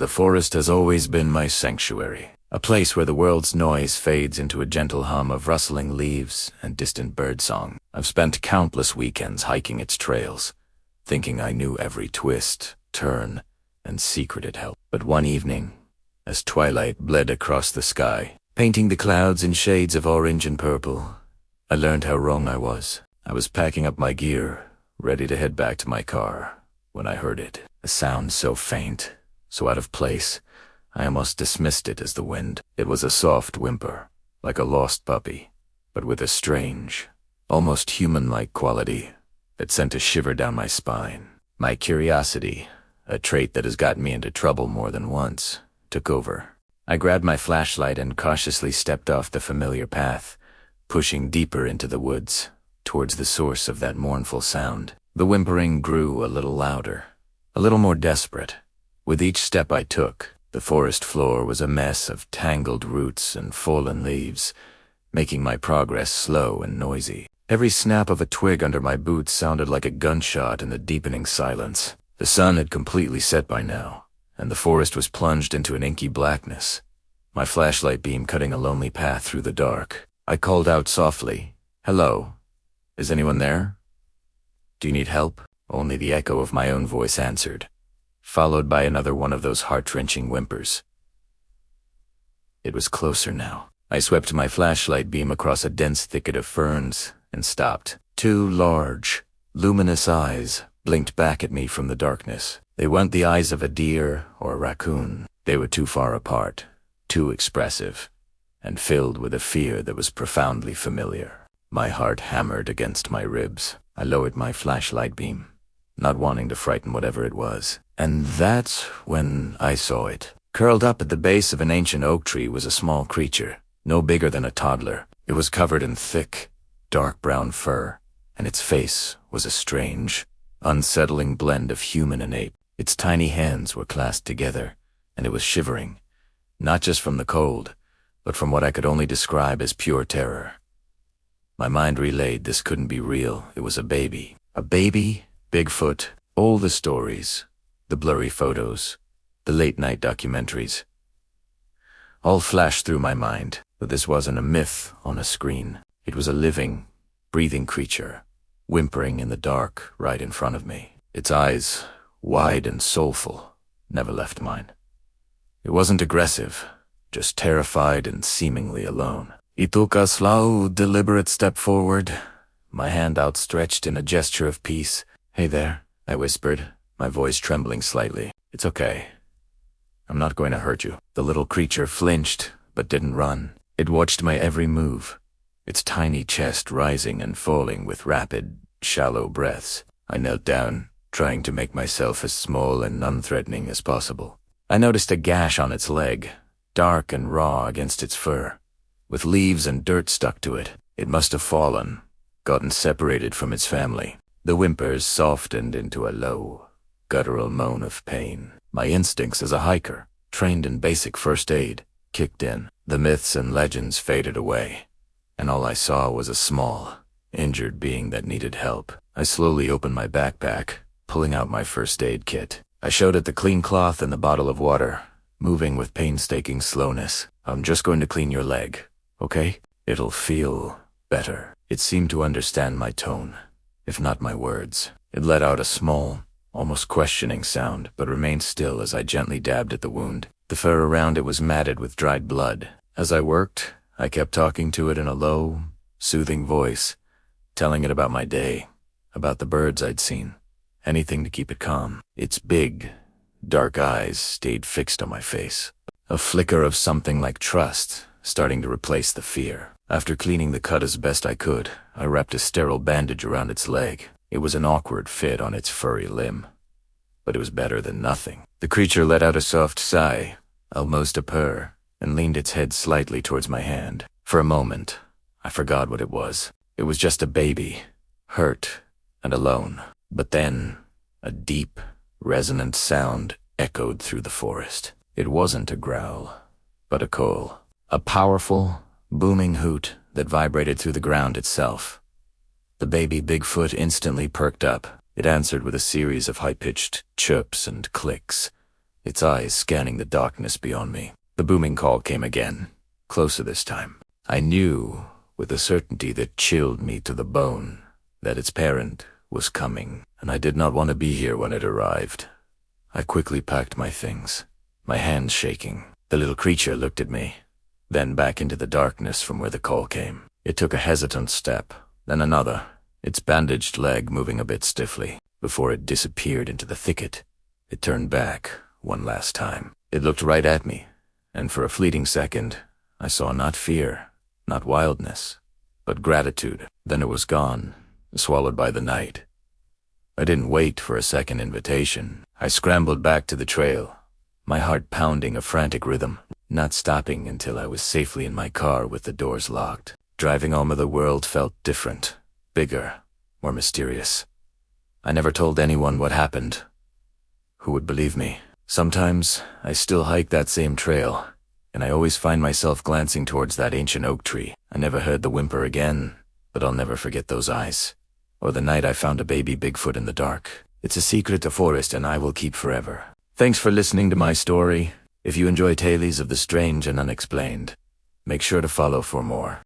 The forest has always been my sanctuary, a place where the world's noise fades into a gentle hum of rustling leaves and distant birdsong. I've spent countless weekends hiking its trails, thinking I knew every twist, turn, and secret it held. But one evening, as twilight bled across the sky, painting the clouds in shades of orange and purple, I learned how wrong I was. I was packing up my gear, ready to head back to my car, when I heard it. A sound so faint, so out of place, I almost dismissed it as the wind. It was a soft whimper, like a lost puppy, but with a strange, almost human-like quality that sent a shiver down my spine. My curiosity, a trait that has gotten me into trouble more than once, took over. I grabbed my flashlight and cautiously stepped off the familiar path, pushing deeper into the woods, towards the source of that mournful sound. The whimpering grew a little louder, a little more desperate. With each step I took, the forest floor was a mess of tangled roots and fallen leaves, making my progress slow and noisy. Every snap of a twig under my boots sounded like a gunshot in the deepening silence. The sun had completely set by now, and the forest was plunged into an inky blackness, my flashlight beam cutting a lonely path through the dark. I called out softly, "Hello? Is anyone there? Do you need help?" Only the echo of my own voice answered, followed by another one of those heart-wrenching whimpers. It was closer now. I swept my flashlight beam across a dense thicket of ferns and stopped. Two large, luminous eyes blinked back at me from the darkness. They weren't the eyes of a deer or a raccoon. They were too far apart, too expressive, and filled with a fear that was profoundly familiar. My heart hammered against my ribs. I lowered my flashlight beam, not wanting to frighten whatever it was. And that's when I saw it. Curled up at the base of an ancient oak tree was a small creature, no bigger than a toddler. It was covered in thick, dark brown fur, and its face was a strange, unsettling blend of human and ape. Its tiny hands were clasped together, and it was shivering, not just from the cold, but from what I could only describe as pure terror. My mind relayed this couldn't be real. It was a baby. A baby, Bigfoot, all the stories, the blurry photos, the late-night documentaries, all flashed through my mind. But this wasn't a myth on a screen. It was a living, breathing creature, whimpering in the dark right in front of me. Its eyes, wide and soulful, never left mine. It wasn't aggressive, just terrified and seemingly alone. It took a slow, deliberate step forward, my hand outstretched in a gesture of peace. "Hey there," I whispered, my voice trembling slightly. "It's okay. I'm not going to hurt you." The little creature flinched, but didn't run. It watched my every move, its tiny chest rising and falling with rapid, shallow breaths. I knelt down, trying to make myself as small and unthreatening as possible. I noticed a gash on its leg, dark and raw against its fur, with leaves and dirt stuck to it. It must have fallen, gotten separated from its family. The whimpers softened into a low, guttural moan of pain. My instincts as a hiker, trained in basic first aid, kicked in. The myths and legends faded away, and all I saw was a small, injured being that needed help. I slowly opened my backpack, pulling out my first aid kit. I showed it the clean cloth and the bottle of water, moving with painstaking slowness. "I'm just going to clean your leg, okay? It'll feel better." It seemed to understand my tone, if not my words. It let out a small, almost questioning sound, but remained still as I gently dabbed at the wound. The fur around it was matted with dried blood. As I worked, I kept talking to it in a low, soothing voice, telling it about my day, about the birds I'd seen, anything to keep it calm. Its big, dark eyes stayed fixed on my face, a flicker of something like trust starting to replace the fear. After cleaning the cut as best I could, I wrapped a sterile bandage around its leg. It was an awkward fit on its furry limb, but it was better than nothing. The creature let out a soft sigh, almost a purr, and leaned its head slightly towards my hand. For a moment, I forgot what it was. It was just a baby, hurt and alone. But then, a deep, resonant sound echoed through the forest. It wasn't a growl, but a call. A powerful, booming hoot that vibrated through the ground itself. The baby Bigfoot instantly perked up. It answered with a series of high-pitched chirps and clicks, its eyes scanning the darkness beyond me. The booming call came again, closer this time. I knew, with a certainty that chilled me to the bone, that its parent was coming, and I did not want to be here when it arrived. I quickly packed my things, my hands shaking. The little creature looked at me, then back into the darkness from where the call came. It took a hesitant step, then another, its bandaged leg moving a bit stiffly. Before it disappeared into the thicket, it turned back one last time. It looked right at me, and for a fleeting second, I saw not fear, not wildness, but gratitude. Then it was gone, swallowed by the night. I didn't wait for a second invitation. I scrambled back to the trail, my heart pounding a frantic rhythm, not stopping until I was safely in my car with the doors locked. Driving home, the world felt different, bigger, more mysterious. I never told anyone what happened. Who would believe me? Sometimes I still hike that same trail, and I always find myself glancing towards that ancient oak tree. I never heard the whimper again, but I'll never forget those eyes. Or the night I found a baby Bigfoot in the dark. It's a secret the forest and I will keep forever. Thanks for listening to my story. If you enjoy tales of the strange and unexplained, make sure to follow for more.